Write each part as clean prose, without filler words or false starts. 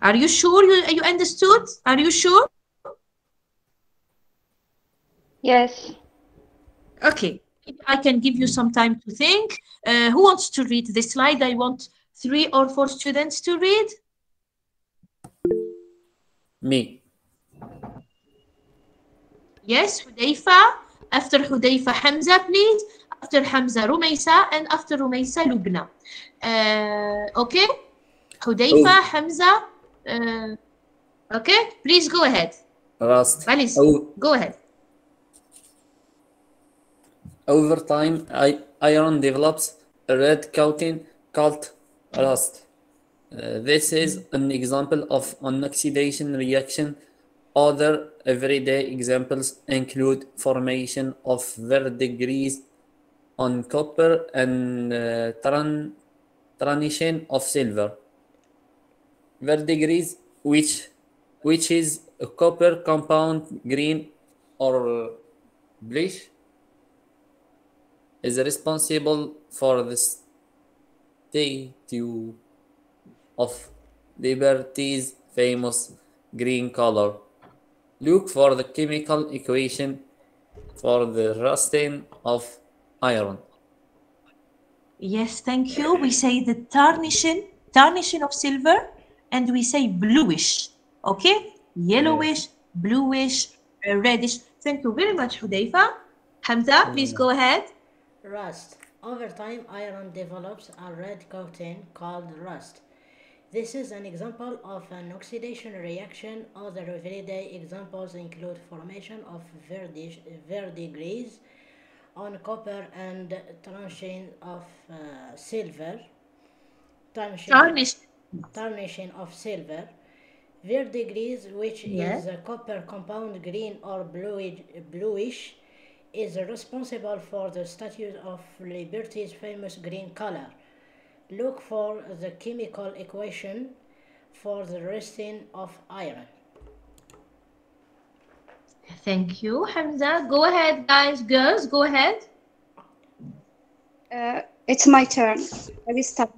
Are you sure you understood? Are you sure? Yes. Okay, I can give you some time to think. Who wants to read this slide? I want 3 or 4 students to read. Me. Yes, Hudayfa. After Hudayfa, Hamza, please. After Hamza, Rumaysa. And after Rumaysa, Lubna. Okay? Hudayfa, Hamza. Okay, please go ahead. Rust. Alice, go ahead. Over time, iron develops a red coating called rust. This is an example of an oxidation reaction. Other everyday examples include formation of verdigris on copper and tarnishing of silver. Verdigris, which is a copper compound, green or bluish, is responsible for the statue of Liberty's famous green color. Look for the chemical equation for the rusting of iron. Yes, thank you. We say the tarnishing of silver, and we say bluish, okay? Yellowish, bluish, reddish. Thank you very much, Hudayfa. Hamza, please go ahead. Rust. Over time, iron develops a red coating called rust. This is an example of an oxidation reaction. Other everyday examples include formation of verdigris on copper and tarnishing of silver. Tarnishing of silver. Verdigris, which is a copper compound, green or bluish, is responsible for the Statue of Liberty's famous green color. Look for the chemical equation for the rusting of iron. Thank you, Hamza. Go ahead, guys, girls, go ahead. It's my turn. I will start.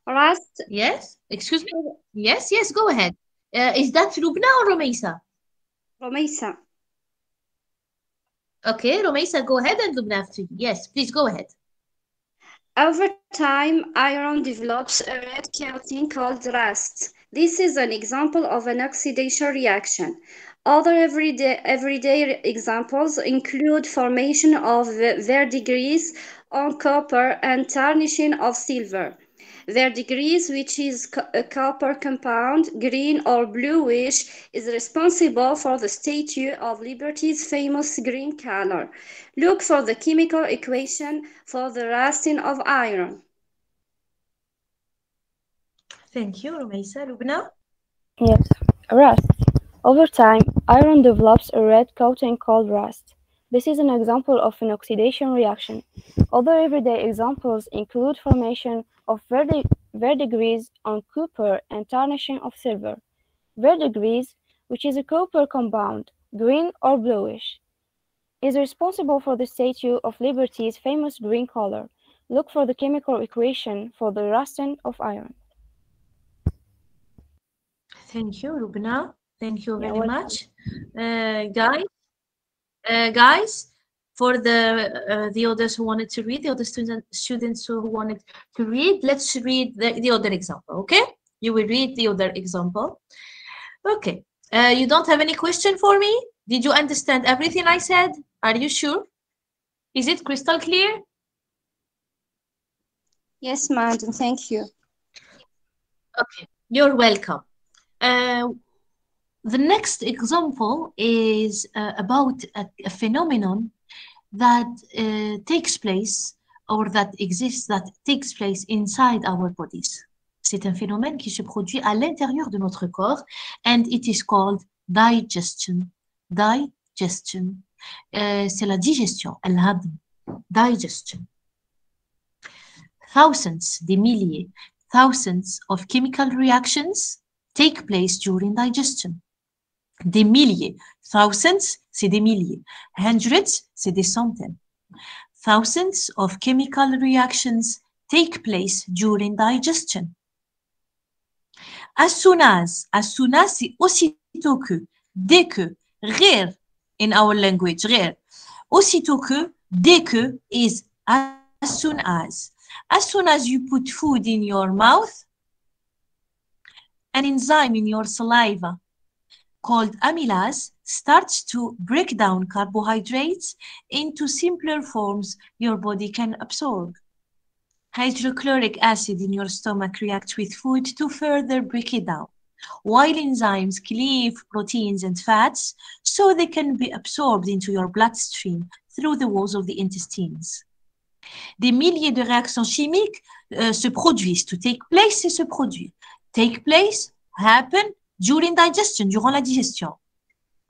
Rust. Yes, excuse me. Yes, go ahead. Is that Lubna or Rumaysa? Rumaysa. Okay, Rumaysa, go ahead, and Lubna after you. Yes, please go ahead. Over time, iron develops a red coating called rust. This is an example of an oxidation reaction. Other everyday examples include formation of verdigris on copper and tarnishing of silver. Verdigris, which is a copper compound, green or bluish, is responsible for the Statue of Liberty's famous green color. Look for the chemical equation for the rusting of iron. Thank you, Rumaysa. Lubna? Yes, rust. Over time, iron develops a red coating called rust. This is an example of an oxidation reaction. Other everyday examples include formation of verdigris on copper and tarnishing of silver. Verdigris, which is a copper compound, green or bluish, is responsible for the Statue of Liberty's famous green color. Look for the chemical equation for the rusting of iron. Thank you, Lubna. Thank you very much. Guys, for the others who wanted to read, the other students who wanted to read, let's read the other example, okay? You will read the other example. Okay. You don't have any question for me? Did you understand everything I said? Are you sure? Is it crystal clear? Yes, madam. Thank you. Okay. You're welcome. The next example is about a phenomenon that takes place or that exists, that takes place inside our bodies. C'est un phénomène qui se produit à l'intérieur de notre corps, and it is called digestion. Digestion. C'est la digestion, الهضم. Digestion. Thousands, des milliers, thousands of chemical reactions take place during digestion. Des milliers. Thousands, c'est des milliers. Hundreds, c'est des centaines. Thousands of chemical reactions take place during digestion. As soon as, c'est aussitôt que, dès que, غير in our language, غير. Aussitôt que, dès que is as soon as. As soon as you put food in your mouth, an enzyme in your saliva called amylase starts to break down carbohydrates into simpler forms your body can absorb. Hydrochloric acid in your stomach reacts with food to further break it down, while enzymes cleave proteins and fats so they can be absorbed into your bloodstream through the walls of the intestines. Des milliers de réactions chimiques se produisent. To take place, c'est se produire. Take place, happen, during digestion, durant la digestion.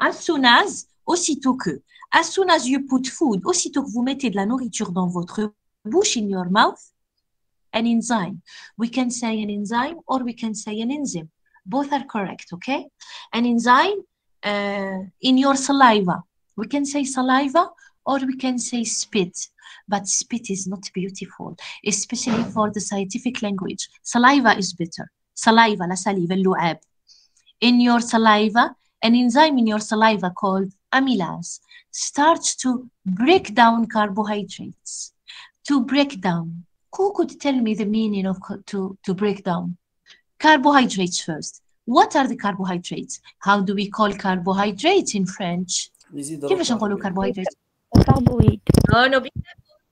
As soon as, aussitôt que. As soon as you put food, aussitôt que vous mettez de la nourriture dans votre bouche, in your mouth, an enzyme. We can say an enzyme or we can say an enzyme. Both are correct, okay? An enzyme in your saliva. We can say saliva or we can say spit. But spit is not beautiful, especially for the scientific language. Saliva is better. Saliva, la saliva, اللعاب. In your saliva, an enzyme in your saliva called amylase starts to break down carbohydrates. To break down. Who could tell me the meaning of to break down? Carbohydrates first. What are the carbohydrates? How do we call carbohydrates in French? كيفاش نقولوا carbohydrates? Carbohydrate. No,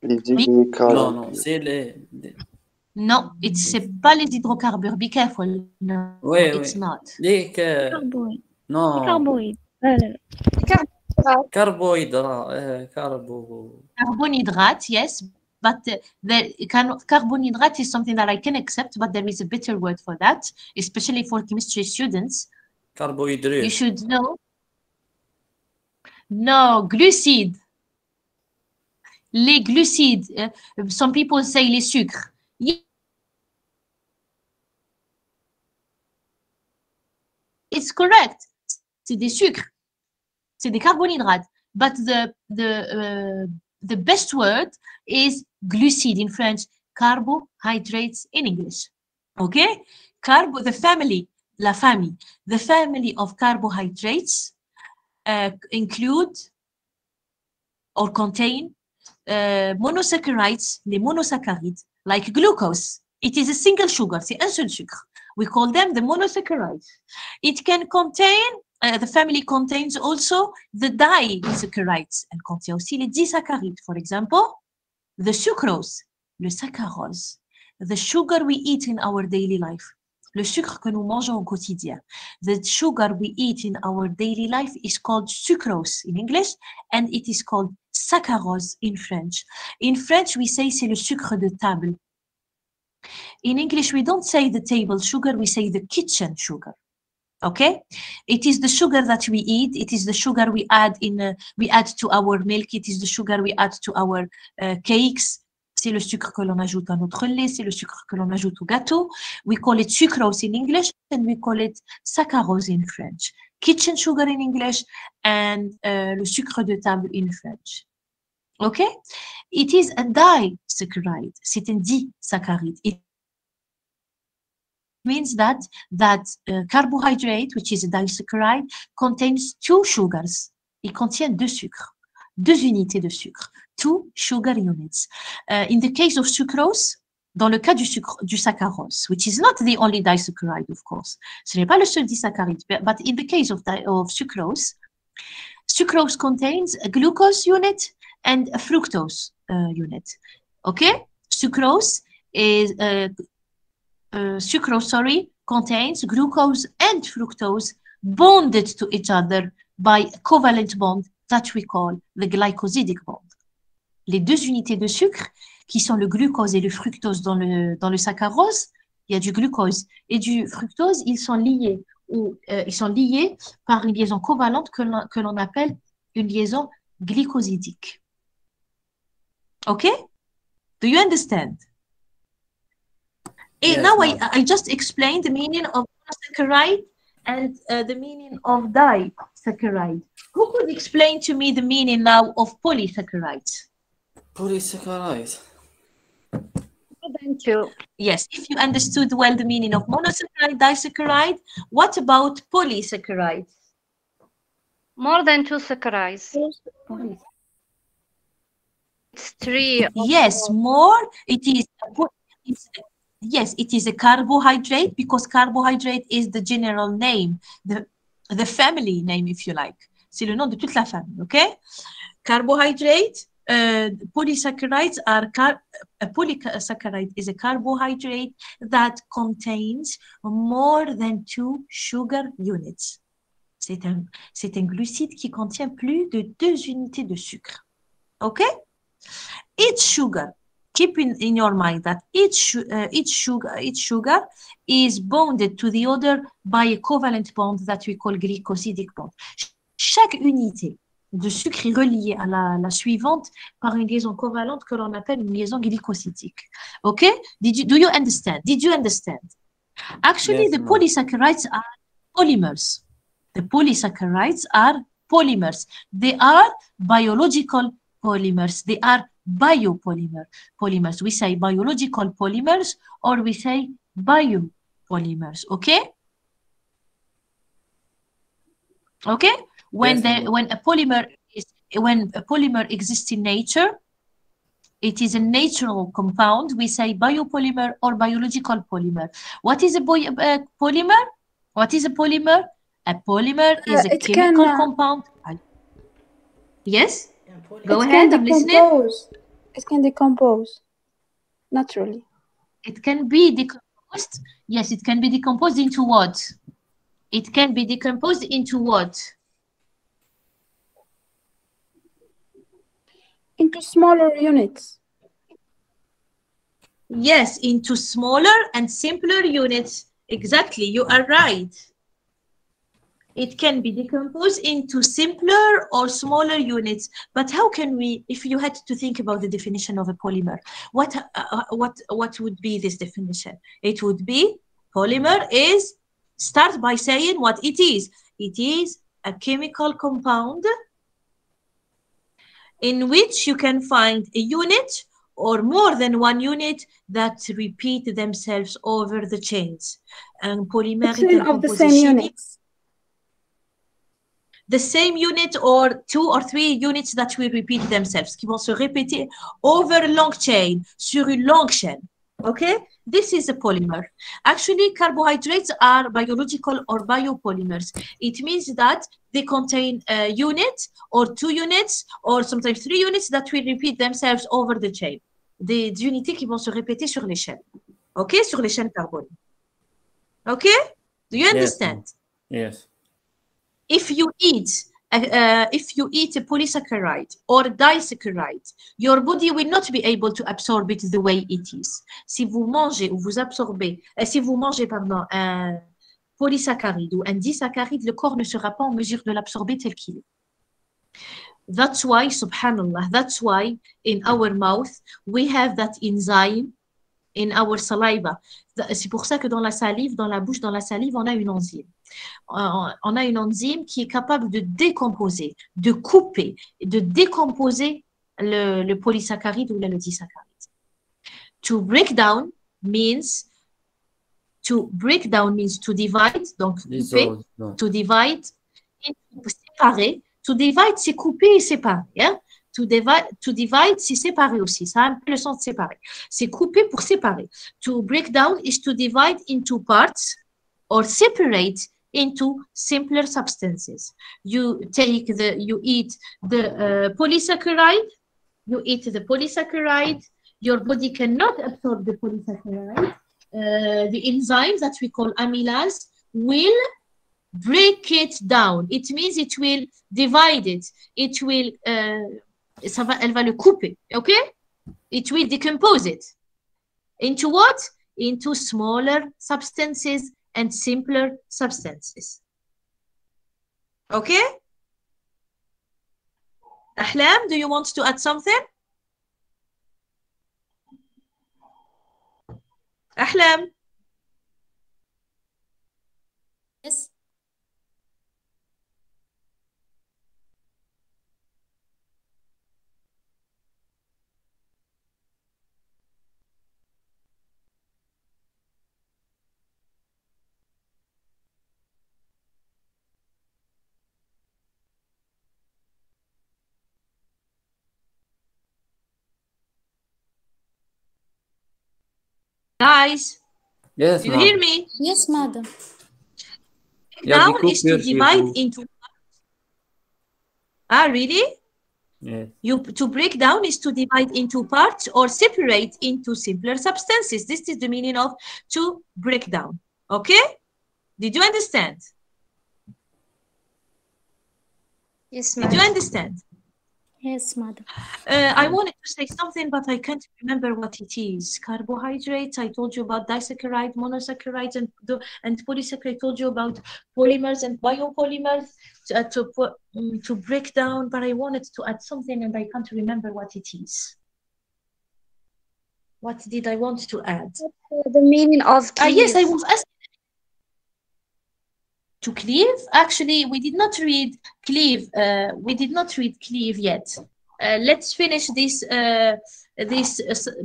Non, c'est les... No, c'est pas les hydrocarbures. Be careful. No, Oui, it's oui. not. Les Carbohydrate. Non. Carbohydrate. Carbohydrate. Carbonhydrate, yes. But the carbonhydrate is something that I can accept, but there is a better word for that, especially for chemistry students. Carbohydrate. You should know. No, glucide. Les glucides. Some people say les sucres. It's correct. C'est des sucres. C'est des carbohydrates. But the best word is glucide in French, carbohydrates in English. Okay? The family of carbohydrates include or contain monosaccharides, les monosaccharides, like glucose. It is a single sugar, c'est un seul sucre. We call them the monosaccharides. It can contain, the family contains also the disaccharides. Elle contient aussi les disaccharides. For example, the sucrose, le saccharose, the sugar we eat in our daily life. Le sucre que nous mangeons au quotidien. The sugar we eat in our daily life is called sucrose in English, and it is called saccharose in French. In French, we say c'est le sucre de table. In English, we don't say the table sugar, we say the kitchen sugar. Okay? It is the sugar that we eat. It is the sugar we add to our milk. It is the sugar we add to our cakes. C'est le sucre que l'on ajoute à notre lait. C'est le sucre que l'on ajoute au gâteau. We call it sucrose in English and we call it saccharose in French. Kitchen sugar in English and le sucre de table in French. Okay? It is a disaccharide. C'est un disaccharide. It means that carbohydrate, which is a disaccharide, contains two sugars. Il contient deux sucres, deux unités de sucre, two sugar units. In the case of sucrose, dans le cas du saccharose, which is not the only disaccharide, of course. Ce n'est pas le seul disaccharide, but in the case of sucrose, sucrose contains a glucose unit and a fructose unit. Okay? Sucrose contains glucose and fructose bonded to each other by a covalent bond that we call the glycosidic bond. Les deux unités de sucre, qui sont le glucose et le fructose dans le saccharose, il y a du glucose et du fructose, ils sont liés par une liaison covalente que l'on appelle une liaison glycosidique. Okay? Do you understand? Yes, now I just explained the meaning of monosaccharide and the meaning of disaccharide. Who could explain to me the meaning now of polysaccharides? Polysaccharides. More than 2. Yes, if you understood well the meaning of monosaccharide, disaccharide, what about polysaccharides? More than 2 saccharides. It's 3. Yes, more. Yes, it is a carbohydrate because carbohydrate is the general name, the family name, if you like. C'est le nom de toute la famille, okay? Carbohydrate, polysaccharides are a polysaccharide is a carbohydrate that contains more than 2 sugar units. C'est un glucide qui contient plus de 2 unités de sucre. Okay? Each sugar, keep in your mind that each sugar is bonded to the other by a covalent bond that we call glycosidic bond. Chaque unité de sucre est reliée à la suivante par une liaison covalente que l'on appelle une liaison glycosidique. Okay? Do you understand? Did you understand? Actually, Yes, the ma'am. polysaccharides are polymers. The polysaccharides are polymers. They are biological polymers. They are biopolymers. We say biological polymers or we say biopolymers. Okay? Okay? When a polymer exists in nature, it is a natural compound. We say biopolymer or biological polymer. What is a polymer? What is a polymer? A polymer is a chemical compound. Yes? Go ahead, I'm listening. It can decompose naturally. It can be decomposed. Yes, it can be decomposed into what? It can be decomposed into what? Into smaller units. Yes, into smaller and simpler units. Exactly, you are right. It can be decomposed into simpler or smaller units. But how can we, if you had to think about the definition of a polymer, what would be this definition? It would be polymer is, start by saying what it is. It is a chemical compound in which you can find a unit or more than one unit that repeat themselves over the chains. And polymeric of the same units. The same unit or 2 or 3 units that will repeat themselves, qui vont se répéter over a long chain, sur une longue chaîne. Okay? This is a polymer. Actually, carbohydrates are biological or biopolymers. It means that they contain a unit or 2 units or sometimes 3 units that will repeat themselves over the chain. Des unités qui vont se répéter sur les chaînes. Okay? Sur les chaînes carboniques. Okay? Do you understand? Yes. If you eat a polysaccharide or a disaccharide, your body will not be able to absorb it the way it is. Si vous mangez ou vous absorbez, si vous mangez un polysaccharide ou un disaccharide, le corps ne sera pas en mesure de l'absorber tel qu'il est. That's why, subhanallah, that's why in our mouth we have that enzyme in our saliva. C'est pour ça que dans la salive, dans la bouche, dans la salive, on a une enzyme. On a une enzyme qui est capable de décomposer, de couper, de décomposer le polysaccharide ou le disaccharide. To break down means to divide, donc couper, to divide, séparer. To divide, c'est couper et séparer. Hein? To divide, c'est séparer aussi. Ça a un peu le sens de séparer. C'est couper pour séparer. To break down is to divide into parts or separate into simpler substances. You eat the polysaccharide. Your body cannot absorb the polysaccharide. The enzymes that we call amylase will break it down. It means it will divide it. It will, elle va le couper, okay? It will decompose it. Into what? Into smaller substances and simpler substances. Okay? Ahlam, do you want to add something? Ahlam? Yes. Guys, Yes, you hear me? Yes, madam. Down is to divide into. Really? Yes. To break down is to divide into parts or separate into simpler substances. This is the meaning of to break down. Okay? Did you understand? Yes, Did you understand? Yes, madam. I wanted to say something, but I can't remember what it is. Carbohydrates, I told you about disaccharide, monosaccharides, and polysaccharides. I told you about polymers and biopolymers to break down, but I wanted to add something and I can't remember what it is. What did I want to add? The meaning of cleave. Yes, I was asking. To cleave? Actually, we did not read cleave. We did not read cleave yet. Let's finish this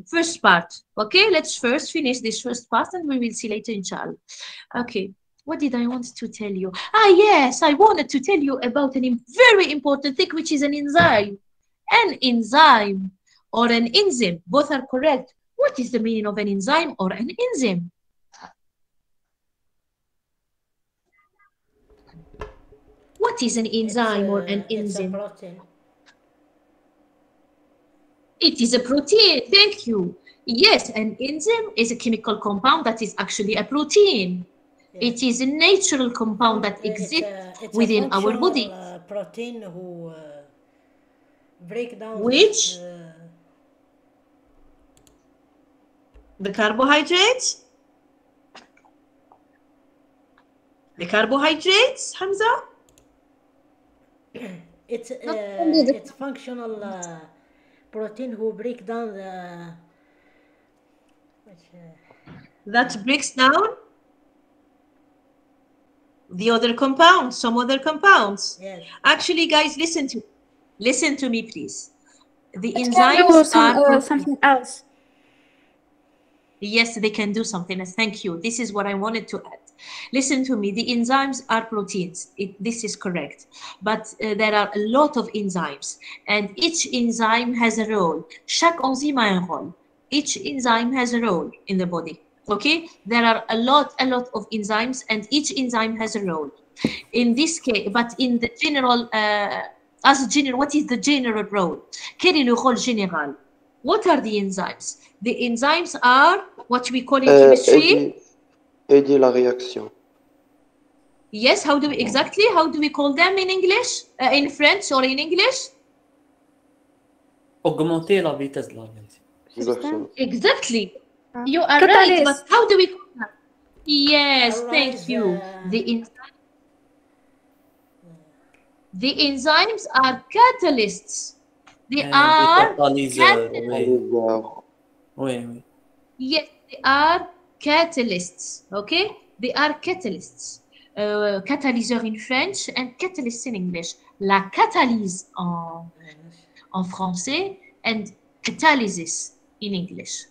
first part. Okay, let's first finish this first part and we will see later, inshallah. Okay, what did I want to tell you? Yes, I wanted to tell you about a very important thing, which is an enzyme. An enzyme or an enzyme, both are correct. What is the meaning of an enzyme or an enzyme? What is an enzyme or an enzyme? It's a protein. It is a protein, thank you. Yes, an enzyme is a chemical compound that is actually a protein. Yes. It is a natural compound that exists within our body. Protein who break down which? The carbohydrates? The carbohydrates, Hamza? It's functional protein who break down that breaks down the other compounds, some other compounds. Yes. Actually, guys, listen to me, please. The enzymes are something else. Yes, they can do something else. Thank you. This is what I wanted to add. Listen to me. The enzymes are proteins. This is correct. But there are a lot of enzymes. And each enzyme has a role. Chaque enzyme a un rôle. Each enzyme has a role in the body. Okay? There are a lot of enzymes. And each enzyme has a role. In this case, but in the general, what is the general role? Quel est le rôle général? What are the enzymes? The enzymes are what we call in chemistry. Aider la réaction. Yes, how do we call them in English? In French or in English? Augmenter la vitesse de la réaction. Exactly. You are right, but how do we call them? Yes, thank you. The enzymes are catalysts. They are catalysts. Oui. Yes, they are catalysts. Okay, they are catalysts. Catalyseur in French and catalyst in English. La catalyse en français and catalysis in English.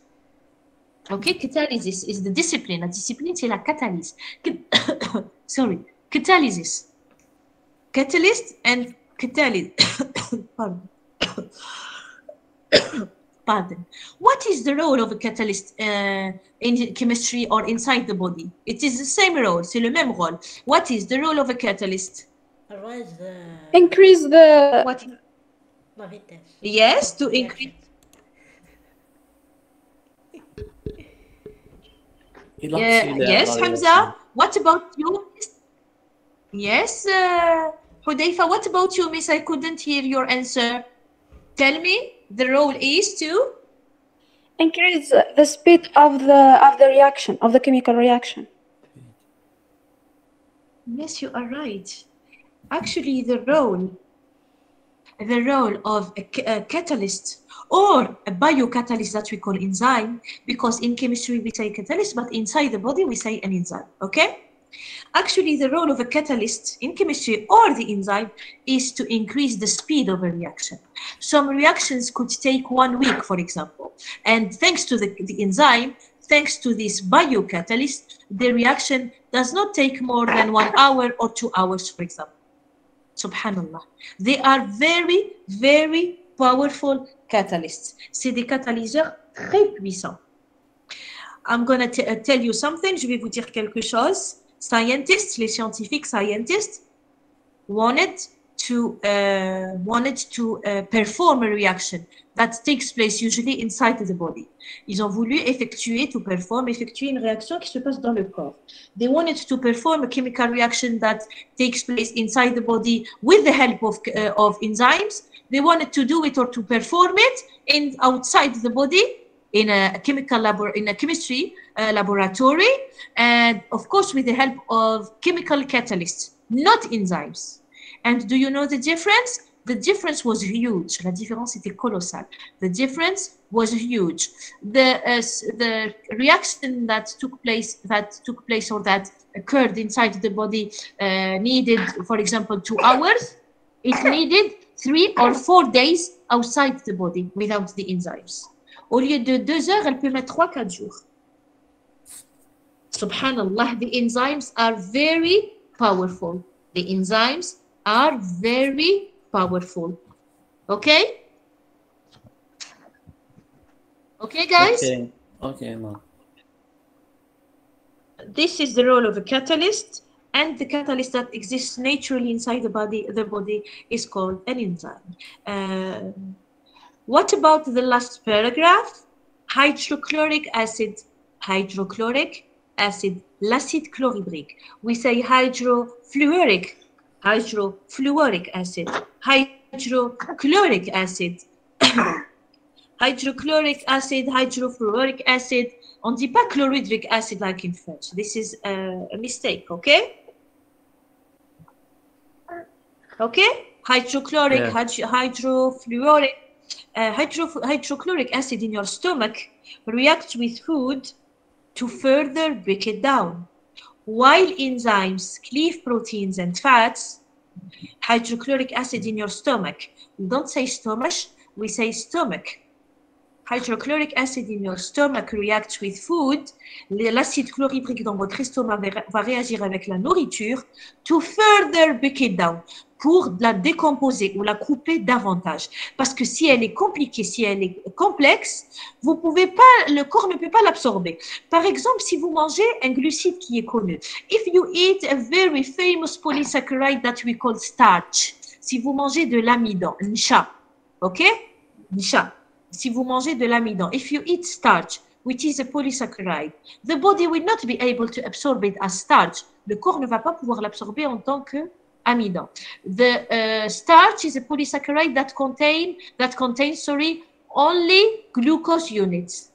Okay, catalysis is the discipline. La discipline, c'est la catalyse. Sorry, catalysis. Catalyst and catalyst. Pardon. Pardon. What is the role of a catalyst in chemistry or inside the body? It is the same role. C'est le même rôle. What is the role of a catalyst? Increase the... What? Yes, to increase. Yes, Hamza. What about you? Yes, Hudayfa, what about you, miss? I couldn't hear your answer. Tell me, the role is to increase the speed of the reaction, of the chemical reaction. Yes, you are right. Actually, the role of a catalyst or a biocatalyst that we call enzyme, because in chemistry we say catalyst, but inside the body we say an enzyme, okay? Actually, the role of a catalyst in chemistry or the enzyme is to increase the speed of a reaction. Some reactions could take 1 week, for example. And thanks to the enzyme, thanks to this biocatalyst, the reaction does not take more than 1 hour or 2 hours, for example. Subhanallah. They are very, very powerful catalysts. C'est des catalyseurs très puissants. I'm going to tell you something. Je vais vous dire quelque chose. Scientists, les scientifiques scientists wanted to perform a reaction that takes place usually inside the body. Ils ont voulu effectuer une réaction qui se passe dans le corps. They wanted to perform a chemical reaction that takes place inside the body with the help of enzymes. They wanted to do it or to perform it outside the body in a chemistry laboratory, and of course with the help of chemical catalysts, not enzymes. And do you know the difference? The difference was huge. La différence était colossale. The difference was huge. The reaction that took place or that occurred inside the body needed, for example, 2 hours. It needed 3 or 4 days outside the body without the enzymes. Au lieu de 2 heures, elle peut mettre 3-4 jours. Subhanallah, the enzymes are very powerful. The enzymes are very powerful. Okay? Okay, guys? Okay, ma'am. This is the role of a catalyst, and the catalyst that exists naturally inside the body is called an enzyme. What about the last paragraph? Hydrochloric acid, l'acide chlorhydrique. We say hydrofluoric acid, hydrochloric acid, hydrochloric acid, hydrofluoric acid. On ne dit pas chlorhydric acid like in French. This is a mistake, okay? Okay? Hydrochloric, hydrofluoric, hydrochloric acid in your stomach reacts with food to further break it down. While enzymes cleave proteins and fats, hydrochloric acid in your stomach. We don't say stomach, we say stomach. Hydrochloric acid in your stomach reacts with food. L'acide chlorhydrique dans votre estomac va réagir avec la nourriture to further break it down, pour la décomposer ou la couper davantage. Parce que si elle est compliquée, si elle est complexe, vous pouvez pas, le corps ne peut pas l'absorber. Par exemple, si vous mangez un glucide qui est connu, if you eat a very famous polysaccharide that we call starch, si vous mangez de l'amidon, nsha, ok? Nsha. Si vous mangez de l'amidon, if you eat starch, which is a polysaccharide, the body will not be able to absorb it as starch. Le corps ne va pas pouvoir l'absorber en tant que amidon. The starch is a polysaccharide that contains only glucose units.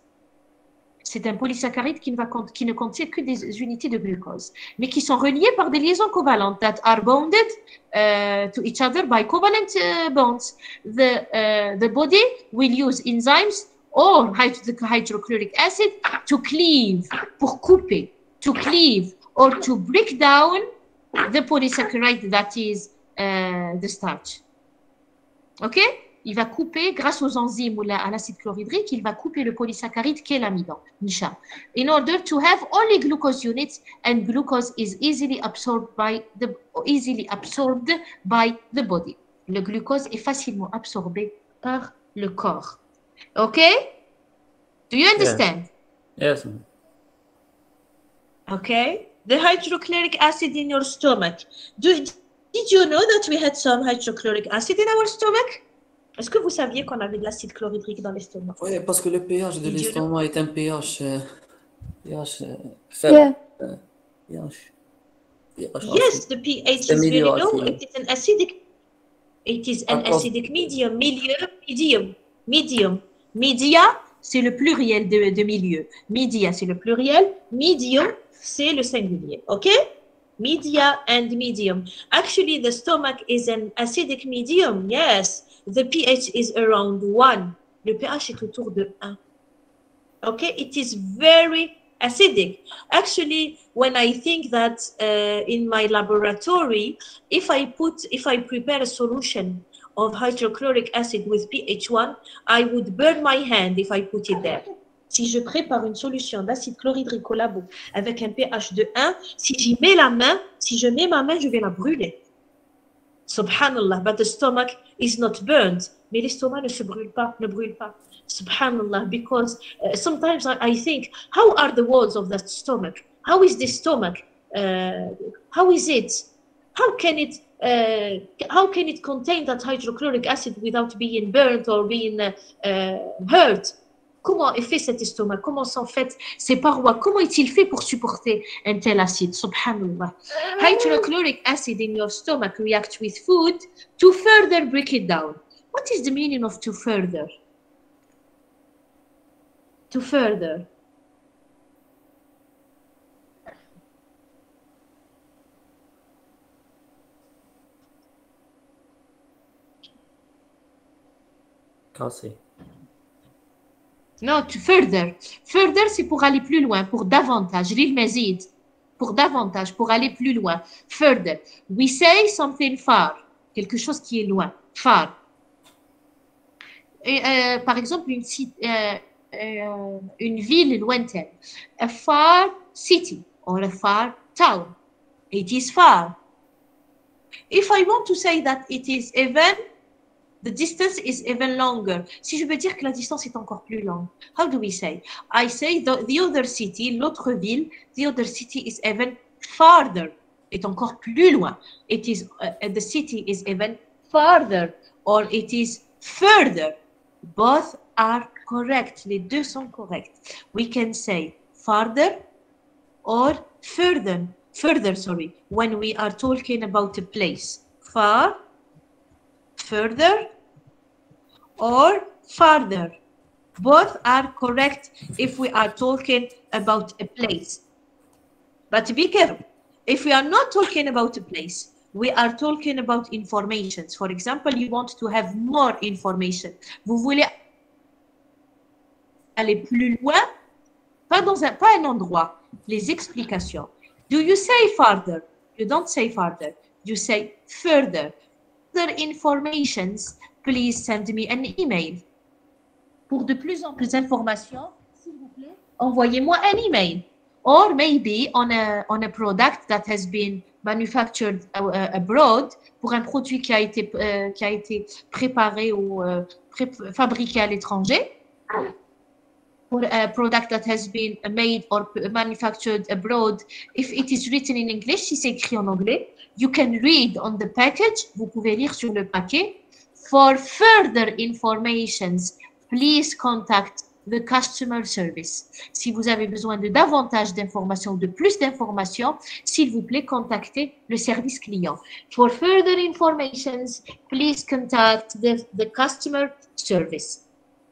C'est un polysaccharide qui ne contient que des unités de glucose, mais qui sont reliées par des liaisons covalentes that are bonded to each other by covalent bonds. The body will use enzymes or hydrochloric acid to cleave, pour couper, to cleave or to break down the polysaccharide that is the starch. OK? Il va couper, grâce aux enzymes ou à l'acide chlorhydrique, il va couper le polysaccharide qui est l'amidon, nsha, in order to have only glucose units, and glucose is easily absorbed by the body. Le glucose est facilement absorbé par le corps. Okay? Do you understand? Yes. Okay. The hydrochloric acid in your stomach. Did you know that we had some hydrochloric acid in our stomach? Est-ce que vous saviez qu'on avait de l'acide chlorhydrique dans l'estomac? Oui, parce que le pH de l'estomac est un pH faible. Yes, the pH is very low. It is an acidic. It is an acidic medium. Media, c'est le pluriel de milieu. Media, c'est le pluriel. Medium, c'est le singulier. OK? Media and medium. Actually, the stomach is an acidic medium. Yes. The pH is around 1. Le pH est autour de 1. Okay, it is very acidic. Actually, when I think that in my laboratory, if I prepare a solution of hydrochloric acid with pH 1, I would burn my hand if I put it there. Si je prépare une solution d'acide chlorhydrique au labo avec un pH de 1, si je mets ma main, je vais la brûler. Subhanallah, but the stomach is not burned mais l'estomac ne se brûle pas, ne brûle pas. Subhanallah, because sometimes I think, how are the walls of the stomach? How is the stomach? How is it? How can it contain that hydrochloric acid without being burnt or being hurt? Comment est fait cet estomac? Comment sont faites ces parois? Comment est-il fait pour supporter un tel acide? Subhanallah. Hydrochloric acid in your stomach reacts with food to further break it down. What is the meaning of to further? To further. Casser. Non, to further. Further, c'est pour aller plus loin, pour davantage. للمزيد. Pour davantage, pour aller plus loin. Further. We say something far. Quelque chose qui est loin. Far. Et, par exemple, une ville lointaine. A far city or a far town. It is far. If I want to say that it is even, the distance is even longer. Si je veux dire que la distance est encore plus longue, how do we say? I say the other city, l'autre ville, the other city is even farther. Est encore plus loin. It is the city is even farther or it is further. Both are correct. Les deux sont corrects. We can say farther or further. Further, sorry, when we are talking about a place. Far, further, or farther. Both are correct if we are talking about a place. But be careful. If we are not talking about a place, we are talking about informations. For example, you want to have more information. Vous voulez aller plus loin, pas un endroit. Les explications. Do you say farther? You don't say farther. You say further. Further informations, please send me an email. Pour de plus en plus d'informations, s'il vous plaît, envoyez-moi un email. Or maybe on a product that has been manufactured abroad, pour un produit qui a été préparé ou fabriqué à l'étranger. For a product that has been made or manufactured abroad, if it is written in English, si c'est écrit en anglais, you can read on the package, vous pouvez lire sur le paquet. For further informations, please contact the customer service. Si vous avez besoin de davantage d'informations, de plus d'informations, s'il vous plaît, contactez le service client. For further informations, please contact the customer service.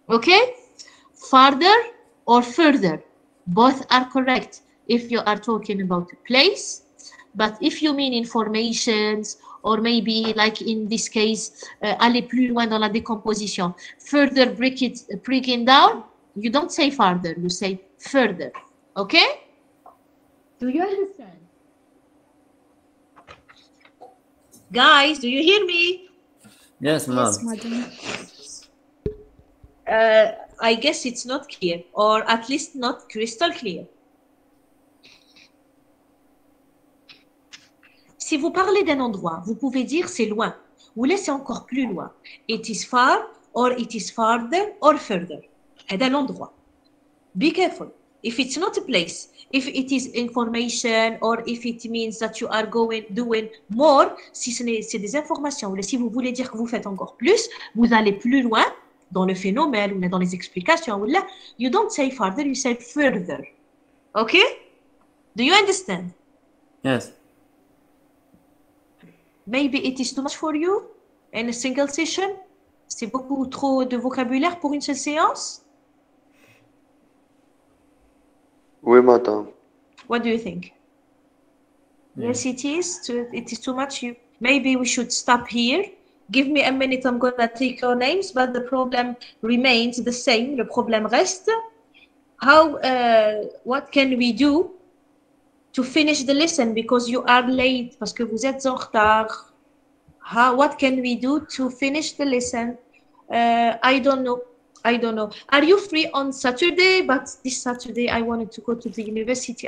Okay? Farther or further, both are correct if you are talking about a place. But if you mean informations, or maybe like in this case, aller plus loin dans la décomposition, further breaking down, you don't say farther, you say further. Okay? Do you understand? Guys, do you hear me? Yes, ma'am. Yes, madam. I guess it's not clear, or at least not crystal clear. Si vous parlez d'un endroit, vous pouvez dire c'est loin, ou laissez encore plus loin. It is far, or it is farther, or further. هذا l'endroit. Be careful. If it's not a place, if it is information, or if it means that you are doing more, si c'est des informations, ou si vous voulez dire que vous faites encore plus, vous allez plus loin dans le phénomène, ou dans les explications, ou là, you don't say farther, you say further. Okay? Do you understand? Yes. Maybe it is too much for you in a single session. C'est beaucoup trop de vocabulaire pour une seule séance. Oui, madame. What do you think? Yes, it is. It is too much. Maybe we should stop here. Give me a minute. I'm gonna take your names, but the problem remains the same. Le problème reste. How? What can we do to finish the lesson because you are late? Parce que vous êtes en retard. What can we do to finish the lesson? I don't know. Are you free on Saturday? But this Saturday I wanted to go to the university.